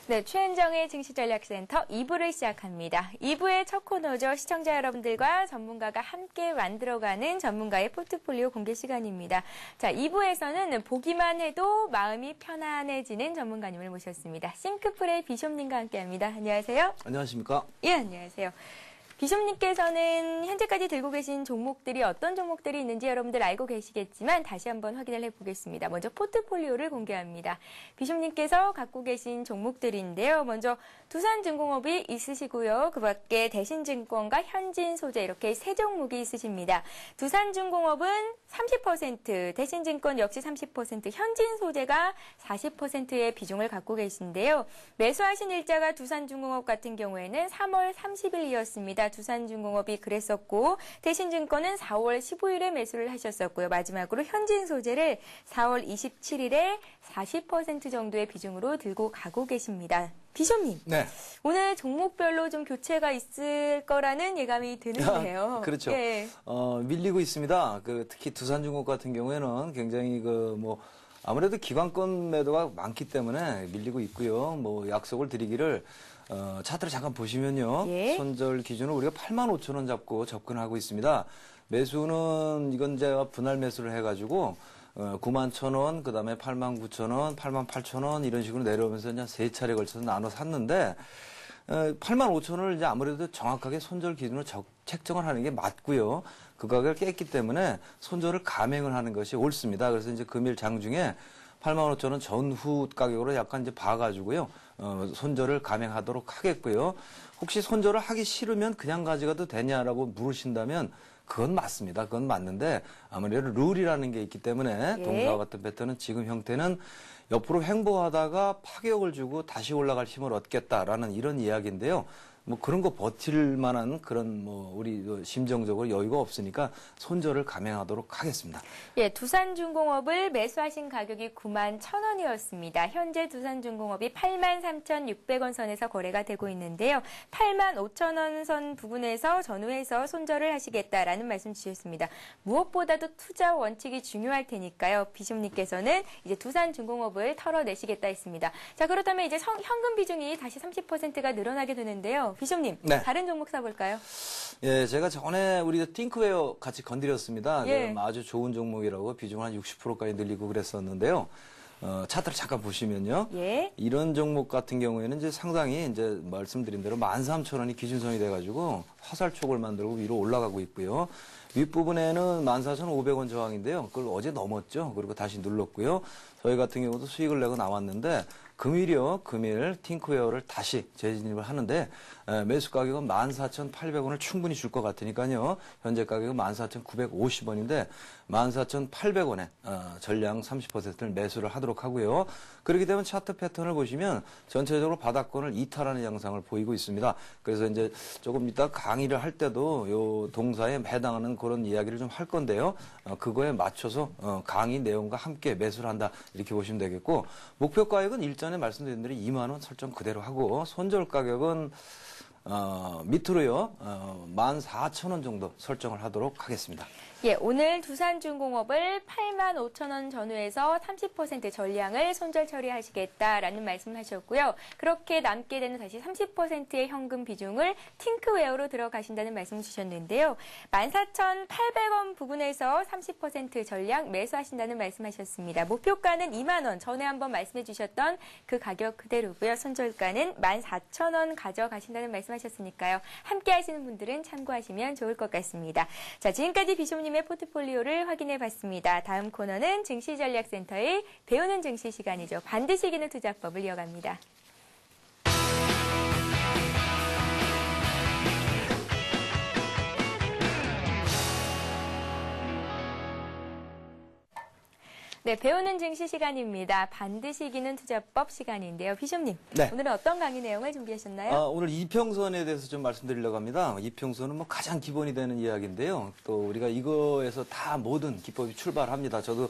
네, 최은정의 증시전략센터 2부를 시작합니다. 2부의 첫 코너죠. 시청자 여러분들과 전문가가 함께 만들어가는 전문가의 포트폴리오 공개 시간입니다. 자, 2부에서는 보기만 해도 마음이 편안해지는 전문가님을 모셨습니다. 싱크풀의 비숍님과 함께합니다. 안녕하세요. 안녕하십니까? 예, 안녕하세요. 비숍님께서는 현재까지 들고 계신 종목들이 어떤 종목들이 있는지 여러분들 알고 계시겠지만 다시 한번 확인을 해보겠습니다. 먼저 포트폴리오를 공개합니다. 비숍님께서 갖고 계신 종목들인데요. 먼저 두산중공업이 있으시고요. 그 밖에 대신증권과 현진소재 이렇게 세 종목이 있으십니다. 두산중공업은 30%, 대신증권 역시 30%, 현진소재가 40%의 비중을 갖고 계신데요. 매수하신 일자가 두산중공업 같은 경우에는 3월 30일이었습니다. 두산중공업이 그랬었고 대신증권은 4월 15일에 매수를 하셨었고요. 마지막으로 현진소재를 4월 27일에 40% 정도의 비중으로 들고 가고 계십니다. 비숍님, 네. 오늘 종목별로 좀 교체가 있을 거라는 예감이 드는데요. 그렇죠. 예. 밀리고 있습니다. 특히 두산중공업 같은 경우에는 굉장히 아무래도 기관권 매도가 많기 때문에 밀리고 있고요. 약속을 드리기를 차트를 잠깐 보시면요. 예. 손절 기준으로 우리가 85,000원 잡고 접근하고 있습니다. 매수는 이건 제가 분할 매수를 해가지고 91,000원, 그 다음에 89,000원, 88,000원 이런 식으로 내려오면서 이제 세 차례 걸쳐서 나눠 샀는데 85,000원을 이제 아무래도 정확하게 손절 기준으로 책정을 하는 게 맞고요. 그 가격을 깼기 때문에 손절을 감행을 하는 것이 옳습니다. 그래서 이제 금일 장중에 85,000원 전후 가격으로 약간 이제 봐가지고요. 손절을 감행하도록 하겠고요. 혹시 손절을 하기 싫으면 그냥 가져가도 되냐라고 물으신다면 그건 맞습니다. 그건 맞는데 아무래도 룰이라는 게 있기 때문에 예. 동사와 같은 패턴은 지금 형태는 옆으로 횡보하다가 파격을 주고 다시 올라갈 힘을 얻겠다라는 이런 이야기인데요. 그런 거 버틸 만한 그런 우리 심정적으로 여유가 없으니까 손절을 감행하도록 하겠습니다. 예, 두산중공업을 매수하신 가격이 91,000원이었습니다. 현재 두산중공업이 83,600원 선에서 거래가 되고 있는데요. 85,000원 선 부근에서 전후해서 손절을 하시겠다라는 말씀 주셨습니다. 무엇보다도 투자 원칙이 중요할 테니까요. 비숍님께서는 이제 두산중공업을 털어내시겠다 했습니다. 자, 그렇다면 이제 현금 비중이 다시 30%가 늘어나게 되는데요. 비숍님, 네. 다른 종목 사볼까요? 예, 제가 전에 우리 띵크웨어 같이 건드렸습니다. 예. 아주 좋은 종목이라고 비중을 한 60%까지 늘리고 그랬었는데요. 차트를 잠깐 보시면요. 예. 이런 종목 같은 경우에는 이제 상당히 이제 말씀드린 대로 13,000원이 기준선이 돼가지고 화살촉을 만들고 위로 올라가고 있고요. 윗부분에는 14,500원 저항인데요. 그걸 어제 넘었죠. 그리고 다시 눌렀고요. 저희 같은 경우도 수익을 내고 나왔는데 금일 팅크웨어를 다시 재진입을 하는데 매수 가격은 14,800원을 충분히 줄 것 같으니까요. 현재 가격은 14,950원인데 14,800원에 전량 30%를 매수를 하도록 하고요. 그렇기 때문에 차트 패턴을 보시면 전체적으로 바닥권을 이탈하는 양상을 보이고 있습니다. 그래서 이제 조금 이따 강의를 할 때도 요 동사에 해당하는 그런 이야기를 좀 할 건데요. 그거에 맞춰서 강의 내용과 함께 매수를 한다 이렇게 보시면 되겠고 목표 가격은 일전에 말씀드린 대로 2만 원 설정 그대로 하고 손절 가격은 밑으로요 14,000원 정도 설정을 하도록 하겠습니다. 예, 오늘 두산중공업을 85,000원 전후에서 30% 전량을 손절 처리하시겠다라는 말씀을 하셨고요. 그렇게 남게 되는 다시 30%의 현금 비중을 팅크웨어로 들어가신다는 말씀을 주셨는데요. 14,800원 부근에서 30% 전량 매수하신다는 말씀하셨습니다. 목표가는 2만 원, 전에 한번 말씀해 주셨던 그 가격 그대로고요. 손절가는 14,000원 가져가신다는 말씀하셨으니까요. 함께 하시는 분들은 참고하시면 좋을 것 같습니다. 자, 지금까지 비숍님 의 포트폴리오를 확인해 봤습니다. 다음 코너는 증시전략센터의 배우는 증시 시간이죠. 반드시 이기는 투자법을 이어갑니다. 네, 배우는 증시 시간입니다. 반드시 이기는 투자법 시간인데요. 비숍님, 네. 오늘은 어떤 강의 내용을 준비하셨나요? 오늘 이평선에 대해서 좀 말씀드리려고 합니다. 이평선은 가장 기본이 되는 이야기인데요. 또 우리가 이거에서 다 모든 기법이 출발합니다. 저도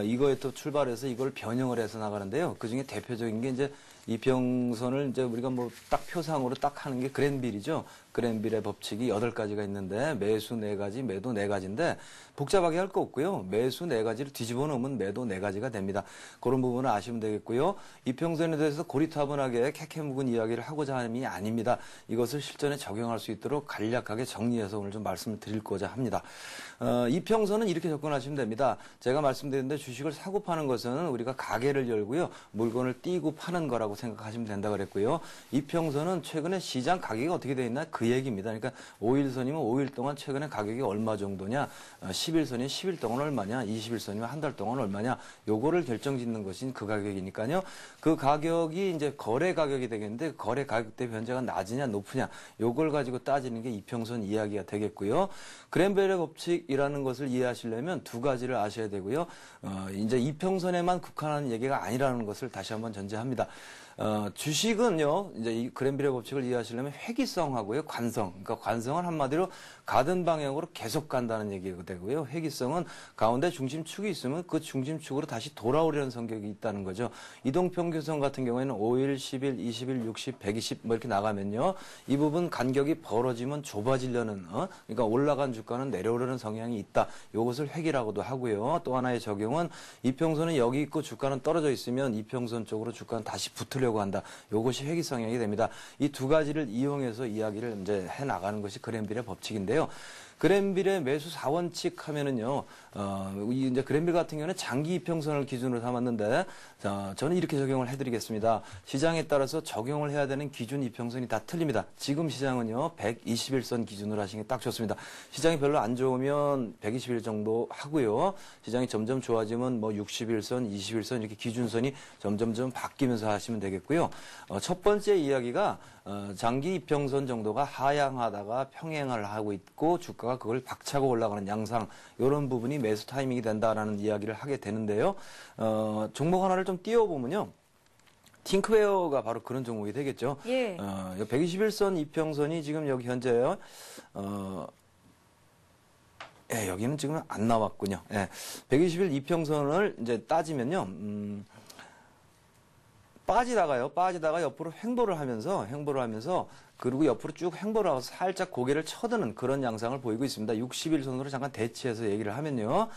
이거에 또 출발해서 이걸 변형을 해서 나가는데요. 그중에 대표적인 게 이제 이평선을 이제 우리가 뭐 딱 표상으로 딱 하는 게 그랜빌이죠. 그랜빌의 법칙이 8가지가 있는데 매수 4가지, 매도 4가지인데 복잡하게 할 거 없고요. 매수 4가지를 뒤집어 놓으면 매도 4가지가 됩니다. 그런 부분을 아시면 되겠고요. 이평선에 대해서 고리타분하게 캐캐 묵은 이야기를 하고자 함이 아닙니다. 이것을 실전에 적용할 수 있도록 간략하게 정리해서 오늘 좀 말씀을 드리고자 합니다. 이평선은 이렇게 접근하시면 됩니다. 제가 말씀드렸는데 주식을 사고 파는 것은 우리가 가게를 열고요. 물건을 띄고 파는 거라고 생각하시면 된다 그랬고요. 이평선은 최근에 시장 가격이 어떻게 되어 있나 그 얘기입니다. 그러니까 5일선이면 5일 동안 최근에 가격이 얼마 정도냐, 10일선이면 10일 동안 얼마냐, 20일선이면 한 달 동안 얼마냐, 요거를 결정짓는 것이 그 가격이니까요. 그 가격이 이제 거래 가격이 되겠는데 거래 가격 대비 현재가 낮으냐 높으냐, 요걸 가지고 따지는 게 이평선 이야기가 되겠고요. 그랜벨의 법칙이라는 것을 이해하시려면 2가지를 아셔야 되고요. 이제 이평선에만 국한하는 얘기가 아니라는 것을 다시 한번 전제합니다. 주식은요, 이제 이 그랜빌의 법칙을 이해하시려면 회귀성하고요, 관성. 그러니까 관성은 한마디로 가던 방향으로 계속 간다는 얘기가 되고요. 회귀성은 가운데 중심축이 있으면 그 중심축으로 다시 돌아오려는 성격이 있다는 거죠. 이동평균선 같은 경우에는 5일, 10일, 20일, 60, 120 뭐 이렇게 나가면요. 이 부분 간격이 벌어지면 좁아지려는, 그러니까 올라간 주가는 내려오려는 성향이 있다. 이것을 회귀라고도 하고요. 또 하나의 적용은 이평선은 여기 있고 주가는 떨어져 있으면 이평선 쪽으로 주가는 다시 붙으려고 한다. 이것이 회귀 성향이 됩니다. 이 2가지를 이용해서 이야기를 이제 해 나가는 것이 그랜빌의 법칙인데요. 그랜빌의 매수 4원칙 하면은요, 이제 그랜빌 같은 경우는 장기 이평선을 기준으로 삼았는데, 저는 이렇게 적용을 해드리겠습니다. 시장에 따라서 적용을 해야 되는 기준 이평선이 다 틀립니다. 지금 시장은요, 121선 기준으로 하시는 게 딱 좋습니다. 시장이 별로 안 좋으면 120일 정도 하고요. 시장이 점점 좋아지면 뭐 60일선, 21선 이렇게 기준선이 점점점 바뀌면서 하시면 되겠고요. 첫 번째 이야기가 장기 이평선 정도가 하향하다가 평행을 하고 있고 주가가 그걸 박차고 올라가는 양상, 이런 부분이 매수 타이밍이 된다라는 이야기를 하게 되는데요. 종목 하나를 좀 띄워보면요. 팅크웨어가 바로 그런 종목이 되겠죠. 예. 121선 이평선이 지금 여기 현재요. 예, 여기는 지금 안 나왔군요. 예, 121 이평선을 이제 따지면요. 빠지다가 옆으로 횡보를 하면서 그리고 옆으로 쭉 횡보를 하고 살짝 고개를 쳐드는 그런 양상을 보이고 있습니다. 60일선으로 잠깐 대치해서 얘기를 하면요.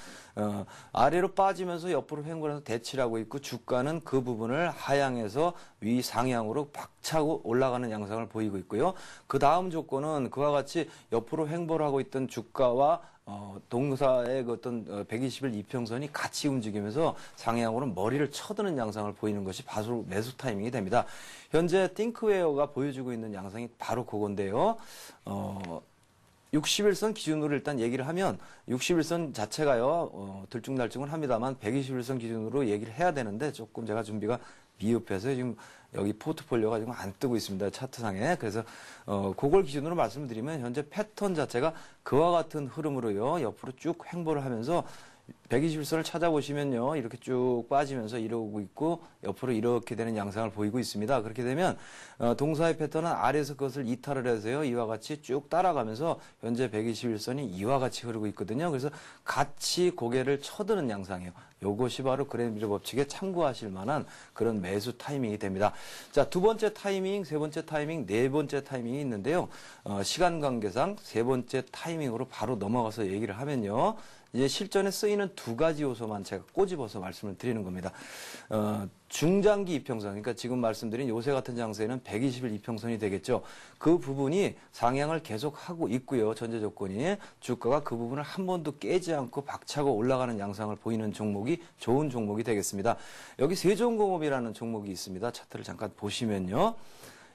아래로 빠지면서 옆으로 횡보를 해서 대치를 하고 있고 주가는 그 부분을 하향해서 위 상향으로 박차고 올라가는 양상을 보이고 있고요. 그 다음 조건은 그와 같이 옆으로 횡보를 하고 있던 주가와 동사의 그 어떤 120일 이평선이 같이 움직이면서 상향으로 머리를 쳐드는 양상을 보이는 것이 바로 매수 타이밍이 됩니다. 현재 팅크웨어가 보여주고 있는 양상이 바로 그건데요. 60일선 기준으로 일단 얘기를 하면 60일선 자체가요, 들쭉날쭉은 합니다만 120일선 기준으로 얘기를 해야 되는데 조금 제가 준비가 미흡해서 지금 여기 포트폴리오가 지금 안 뜨고 있습니다. 차트상에. 그래서 그걸 기준으로 말씀드리면 현재 패턴 자체가 그와 같은 흐름으로요. 옆으로 쭉 횡보를 하면서 121선을 찾아보시면요. 이렇게 쭉 빠지면서 이러고 있고 옆으로 이렇게 되는 양상을 보이고 있습니다. 그렇게 되면 동사의 패턴은 아래에서 그것을 이탈을 해서요. 이와 같이 쭉 따라가면서 현재 121선이 이와 같이 흐르고 있거든요. 그래서 같이 고개를 쳐드는 양상이에요. 요것이 바로 그랜빌 법칙에 참고하실 만한 그런 매수 타이밍이 됩니다. 자, 2번째 타이밍, 3번째 타이밍, 4번째 타이밍이 있는데요. 시간 관계상 3번째 타이밍으로 바로 넘어가서 얘기를 하면요. 이제 실전에 쓰이는 2가지 요소만 제가 꼬집어서 말씀을 드리는 겁니다. 중장기 이평선, 그러니까 지금 말씀드린 요새 같은 장세는 120일 이평선이 되겠죠. 그 부분이 상향을 계속하고 있고요. 전제 조건이 주가가 그 부분을 한 번도 깨지 않고 박차고 올라가는 양상을 보이는 종목이 좋은 종목이 되겠습니다. 여기 세종공업이라는 종목이 있습니다. 차트를 잠깐 보시면요.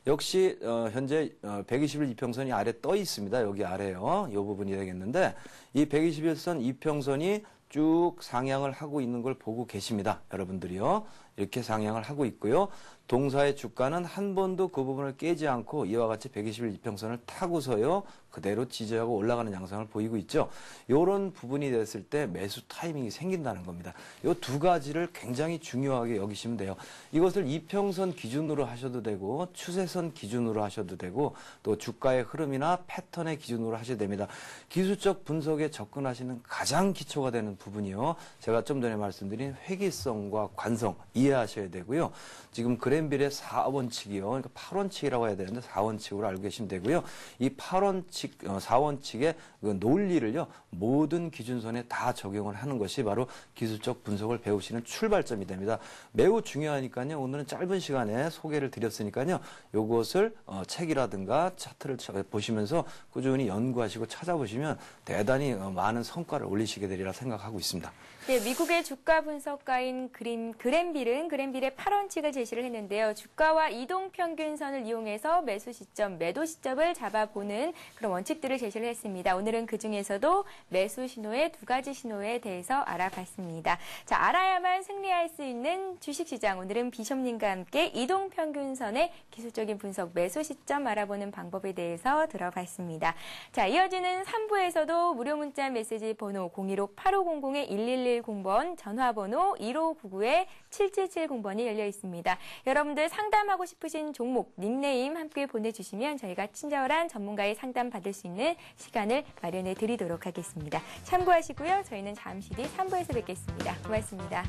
역시 현재 120일 이평선이 아래 떠 있습니다. 여기 아래요. 이 부분이 되겠는데 이 121선 이평선이 쭉 상향을 하고 있는 걸 보고 계십니다. 여러분들이요. 이렇게 상향을 하고 있고요. 동사의 주가는 한 번도 그 부분을 깨지 않고 이와 같이 120일 이평선을 타고서요. 그대로 지지하고 올라가는 양상을 보이고 있죠. 이런 부분이 됐을 때 매수 타이밍이 생긴다는 겁니다. 이 2가지를 굉장히 중요하게 여기시면 돼요. 이것을 이평선 기준으로 하셔도 되고 추세선 기준으로 하셔도 되고 또 주가의 흐름이나 패턴의 기준으로 하셔도 됩니다. 기술적 분석에 접근하시는 가장 기초가 되는 부분이요. 제가 좀 전에 말씀드린 회귀성과 관성, 이 이해하셔야 되고요. 지금 그랜빌의 4원칙이요. 그러니까 8원칙이라고 해야 되는데 4원칙으로 알고 계시면 되고요. 이 8원칙, 4원칙의 그 논리를요. 모든 기준선에 다 적용을 하는 것이 바로 기술적 분석을 배우시는 출발점이 됩니다. 매우 중요하니까요. 오늘은 짧은 시간에 소개를 드렸으니까요. 요것을 책이라든가 차트를 보시면서 꾸준히 연구하시고 찾아보시면 대단히 많은 성과를 올리시게 되리라 생각하고 있습니다. 네, 미국의 주가 분석가인 그랜빌은 그랜빌의 8원칙을 제시를 했는데요. 주가와 이동평균선을 이용해서 매수 시점, 매도 시점을 잡아보는 그런 원칙들을 제시를 했습니다. 오늘은 그중에서도 매수 신호의 두 가지 신호에 대해서 알아봤습니다. 자, 알아야만 승리할 수 있는 주식시장. 오늘은 비숍님과 함께 이동평균선의 기술적인 분석, 매수 시점 알아보는 방법에 대해서 들어봤습니다. 자, 이어지는 3부에서도 무료 문자 메시지 번호 015-8500-1110번, 전화번호 1599-7770번이 열려 있습니다. 여러분들 상담하고 싶으신 종목, 닉네임 함께 보내주시면 저희가 친절한 전문가의 상담 받을 수 있는 시간을 마련해 드리도록 하겠습니다. 참고하시고요. 저희는 잠시 뒤 3부에서 뵙겠습니다. 고맙습니다.